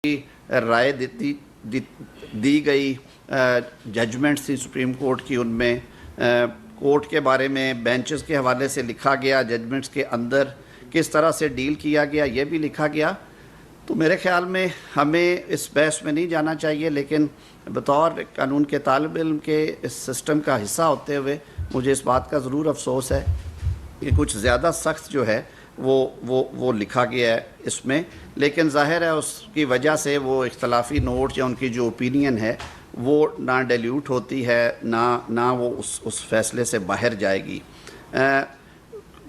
رائے دی گئی ججمنٹس تھی supreme court کی، ان میں کورٹ کے بارے میں بینچز کے حوالے سے لکھا گیا، ججمنٹس کے اندر کس طرح سے ڈیل کیا گیا یہ بھی لکھا گیا. تو میرے خیال میں ہمیں اس بحث میں نہیں جانا چاہیے، لیکن بطور قانون کے طالب علم کے اس سسٹم کا حصہ ہوتے ہوئے مجھے اس بات کا ضرور افسوس ہے کہ کچھ زیادہ سخت جو ہے وہ لکھا گیا ہے اس میں. لیکن ظاہر ہے اس کی وجہ سے وہ اختلافی نوٹ یا ان کی جو اوپینین ہے وہ نہ ڈیلیوٹ ہوتی ہے نہ وہ اس فیصلے سے باہر جائے گی.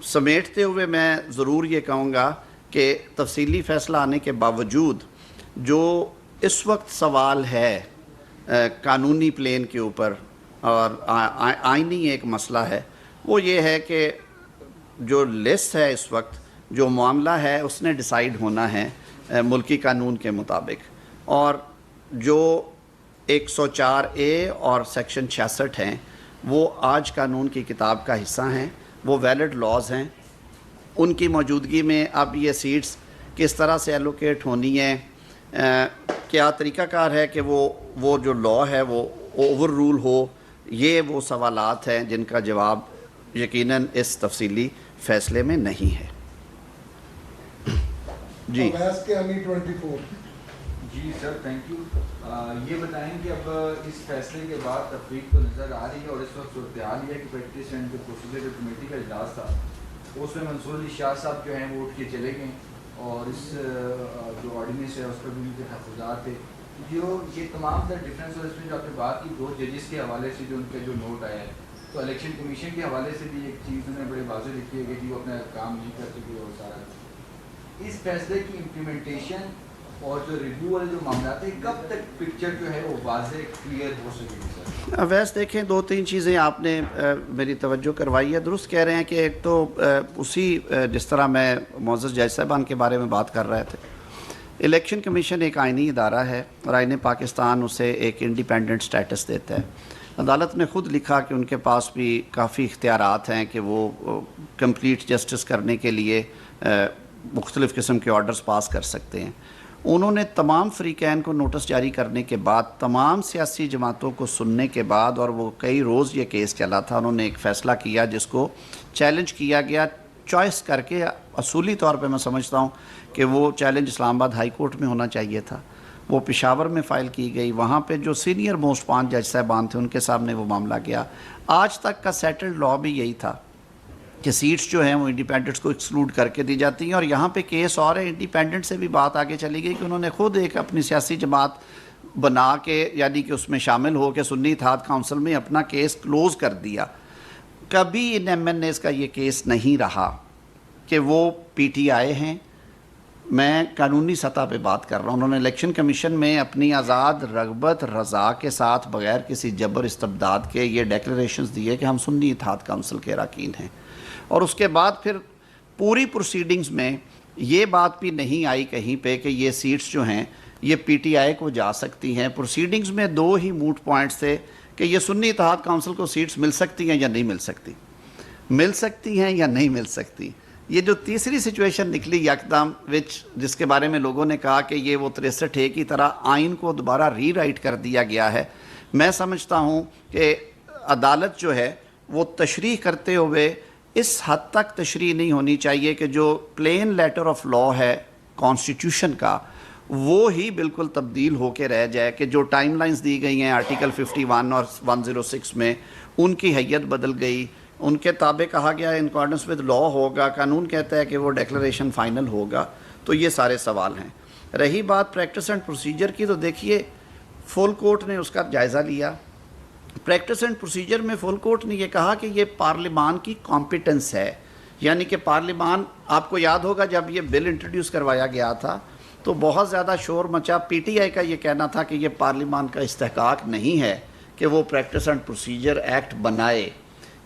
سمیٹتے ہوئے میں ضرور یہ کہوں گا کہ تفصیلی فیصلہ آنے کے باوجود جو اس وقت سوال ہے قانونی پلین کے اوپر اور آئینی ایک مسئلہ ہے، وہ یہ ہے کہ جو لسٹ ہے اس وقت، جو معاملہ ہے اس نے ڈیسائیڈ ہونا ہے ملکی قانون کے مطابق، اور جو 104A اور سیکشن 66 ہیں وہ آج قانون کی کتاب کا حصہ ہیں، وہ ویلڈ لاز ہیں. ان کی موجودگی میں اب یہ سیٹس کس طرح سے ایلوکیٹ ہونی ہیں، کیا طریقہ کار ہے کہ وہ جو لا ہے وہ اوور رول ہو، یہ وہ سوالات ہیں جن کا جواب یقیناً اس تفصیلی فیصلے میں نہیں ہے. جی جی سر، تھینک یو. یہ بتائیں کہ اب اس فیصلے کے بعد تفریق تو نظر آ رہی ہے، اور اس وقت صورتحال یہ ہے کہ پریکٹس اینڈ پروسیجر کمیٹی کا اجلاس تھا، اس میں منصور علی شاہ صاحب جو ہیں وہ اٹھ کے چلے گئے، اور اس جو آرڈیننس ہے اس پر بھی ان کے تحفظات تھے. یہ تمام تر ڈفرینس، اور اس میں جو آپ نے بات کی 2 ججز کے حوالے سے جو ان کا جو نوٹ آیا ہے، تو الیکشن کمیشن کے حوالے سے بھی ایک چیز انہوں نے بڑے واضح لکھی ہے کہ وہ اپنا کام نہیں کر سکے، اور سارا اس فیصلے کی امپلیمنٹیشن اور جو ریویو والے جو معاملات ہیں کب تک پکچر جو ہے وہ واضح کلیئر ہو سکے گی سر؟ ویسے دیکھیں 2-3 چیزیں آپ نے میری توجہ کروائی ہے. درست کہہ رہے ہیں کہ ایک تو اسی جس طرح میں معزز جج صاحبان کے بارے میں بات کر رہے تھے، الیکشن کمیشن ایک آئینی ادارہ ہے اور آئین پاکستان اسے ایک انڈیپینڈنٹ سٹیٹس دیتا ہے. عدالت نے خود لکھا کہ ان کے پاس بھی کافی اختیارات ہیں کہ وہ کمپلیٹ جسٹس کرنے کے لیے مختلف قسم کے آرڈرز پاس کر سکتے ہیں. انہوں نے تمام فریقین کو نوٹس جاری کرنے کے بعد، تمام سیاسی جماعتوں کو سننے کے بعد، اور وہ کئی روز یہ کیس چلا تھا، انہوں نے ایک فیصلہ کیا جس کو چیلنج کیا گیا چوائس کر کے. اصولی طور پہ میں سمجھتا ہوں کہ وہ چیلنج اسلام آباد ہائی کورٹ میں ہونا چاہیے تھا، وہ پشاور میں فائل کی گئی، وہاں پہ جو سینئر موسٹ 5 جج صاحبان تھے ان کے سامنے وہ معاملہ گیا. آج تک کا سیٹلڈ لا بھی یہی تھا کہ سیٹس جو ہیں وہ انڈیپینڈنٹس کو ایکسکلوڈ کر کے دی جاتی ہیں. اور یہاں پہ کیس اور ہے، انڈیپینڈنٹ سے بھی بات آگے چلی گئی کہ انہوں نے خود ایک اپنی سیاسی جماعت بنا کے، یعنی کہ اس میں شامل ہو کے سنی اتحاد کونسل میں اپنا کیس کلوز کر دیا. کبھی ان MNAs کا یہ کیس نہیں رہا کہ وہ PTI ہیں. میں قانونی سطح پہ بات کر رہا ہوں. انہوں نے الیکشن کمیشن میں اپنی آزاد رغبت رضا کے ساتھ بغیر کسی جبر استبداد کے یہ ڈیکلریشنز دیے کہ ہم سنی اتحاد کونسل کے اراکین ہیں، اور اس کے بعد پھر پوری پروسیڈنگز میں یہ بات بھی نہیں آئی کہیں پہ کہ یہ سیٹس جو ہیں یہ PTI کو جا سکتی ہیں. پروسیڈنگز میں 2 ہی موٹ پوائنٹس تھے کہ یہ سنی اتحاد کونسل کو سیٹس مل سکتی ہیں یا نہیں مل سکتی، مل سکتی ہیں یا نہیں مل سکتی. یہ جو تیسری سچویشن نکلی یکدم جس کے بارے میں لوگوں نے کہا کہ یہ وہ 63A کی طرح آئین کو دوبارہ ری رائٹ کر دیا گیا ہے، میں سمجھتا ہوں کہ عدالت جو ہے وہ تشریح کرتے ہوئے اس حد تک تشریح نہیں ہونی چاہیے کہ جو پلین لیٹر آف لا ہے کانسٹیٹیوشن کا وہ ہی بالکل تبدیل ہو کے رہ جائے، کہ جو ٹائم لائنز دی گئی ہیں آرٹیکل 51 اور 106 میں ان کی حیت بدل گئی، ان کے تابع کہا گیا ان اکارڈنس ود لا ہوگا، قانون کہتا ہے کہ وہ ڈیکلریشن فائنل ہوگا. تو یہ سارے سوال ہیں. رہی بات پریکٹس اینڈ پروسیجر کی، تو دیکھیے فل کورٹ نے اس کا جائزہ لیا. پریکٹس اینڈ پروسیجر میں فل کورٹ نے یہ کہا کہ یہ پارلیمان کی کمپیٹنس ہے، یعنی کہ پارلیمان، آپ کو یاد ہوگا جب یہ بل انٹروڈیوس کروایا گیا تھا تو بہت زیادہ شور مچا. PTI کا یہ کہنا تھا کہ یہ پارلیمان کا استحقاق نہیں ہے کہ وہ پریکٹس اینڈ پروسیجر ایکٹ بنائے.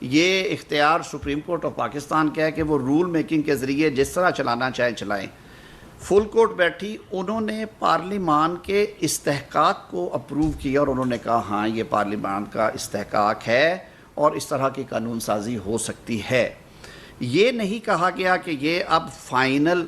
یہ اختیار سپریم کورٹ آف پاکستان کا ہے کہ وہ رول میکنگ کے ذریعے جس طرح چلانا چاہیں چلائیں. فل کورٹ بیٹھی، انہوں نے پارلیمان کے استحقاق کو اپروو کیا اور انہوں نے کہا ہاں یہ پارلیمان کا استحقاق ہے اور اس طرح کی قانون سازی ہو سکتی ہے. یہ نہیں کہا گیا کہ یہ اب فائنل